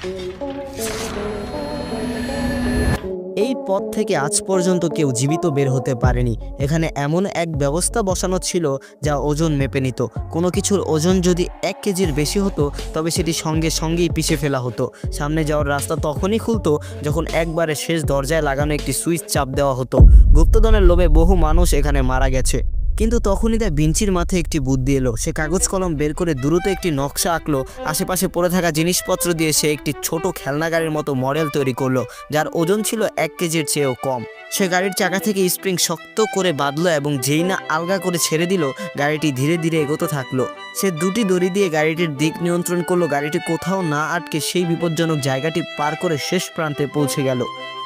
এই পথ থেকে আজ পর্যন্ত কেউ জীবিত বের হতে পারেনি। এখানে এমন এক ব্যবস্থা বসানো ছিল যা ওজন মেপে নিত। কোনো কিছুর ওজন যদি 1 কেজির বেশি হতো তবে সেটি সঙ্গে সঙ্গেই পিষে ফেলা হতো। সামনে যাওয়ার রাস্তা তখনই খুলতো যখন একবারে শেষ দরজায় লাগানো একটি সুইচ চাপ দেওয়া হতো। গুপ্তধনের লোভে বহু মানুষ এখানে মারা গেছে। কিন্তু তখনই দা ভিঞ্চির মাথায় একটি বুদ্ধি এলো। সে কাগজ কলম বের করে দ্রুত একটি নকশা আঁকলো। আশেপাশে পড়ে থাকা জিনিসপত্র দিয়ে সে একটি ছোট খেলনা গাড়ির মতো মডেল তৈরি করলো, যার ওজন ছিল 1 কেজির চেয়েও কম। সে গাড়ির চাকা থেকে স্প্রিং শক্ত করে বাঁধলো এবং যেই না আলগা করে ছেড়ে দিল, গাড়িটি ধীরে ধীরে এগোতে থাকলো। সে দুটি দড়ি দিয়ে গাড়িটির দিক নিয়ন্ত্রণ করলো। গাড়িটি কোথাও না আটকে সেই বিপজ্জনক জায়গাটি পার করে শেষ প্রান্তে পৌঁছে গেল।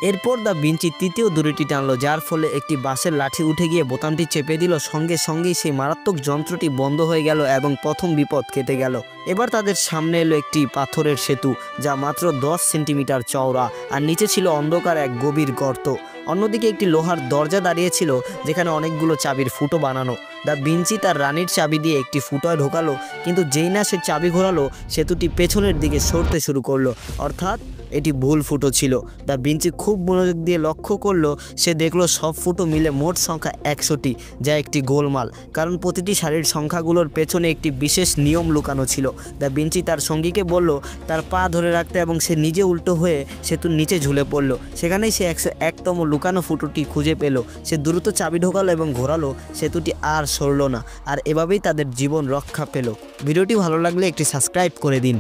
এরপর দা ভিঞ্চি তৃতীয় দড়িটি টানলো, যার ফলে একটি বাঁশের লাঠি উঠে গিয়ে বোতামটি চেপে দিল। সঙ্গে সঙ্গেই সেই মারাত্মক যন্ত্রটি বন্ধ হয়ে গেল এবং প্রথম বিপদ কেটে গেল। এবার তাদের সামনে এলো একটি পাথরের সেতু, যা মাত্র 10 সেন্টিমিটার চওড়া, আর নিচে ছিল অন্ধকার এক গভীর গর্ত। অন্যদিকে একটি লোহার দরজা দাঁড়িয়েছিল, যেখানে অনেকগুলো চাবির ফুটো বানানো। দা ভিঞ্চি তার রানীর চাবি দিয়ে একটি ফুটোয় ঢোকালো, কিন্তু যেই না সে চাবি ঘোরালো, সেতুটি পেছনের দিকে সরতে শুরু করলো, অর্থাৎ এটি ভুল ফুটো ছিল। দা ভিঞ্চি খুব মনোযোগ দিয়ে লক্ষ্য করলো। সে দেখলো সব ফুটো মিলে মোট সংখ্যা 100টি, যা একটি গোলমাল, কারণ প্রতিটি সারির সংখ্যাগুলোর পেছনে একটি বিশেষ নিয়ম লুকানো ছিল। দা ভিঞ্চি তার সঙ্গীকে বলল তার পা ধরে রাখতে এবং সে নিজে উল্টো হয়ে সেতুর নিচে ঝুলে পড়ল। সেখানেই সে 101তম লুকানো ফুটোটি খুঁজে পেল। সে দ্রুত চাবি ঢোকালো এবং ঘোরালো। সেতুটি আর সরল না, আর এভাবেই তাদের জীবন রক্ষা পেল। ভিডিওটি ভালো লাগলে একটি সাবস্ক্রাইব করে দিন।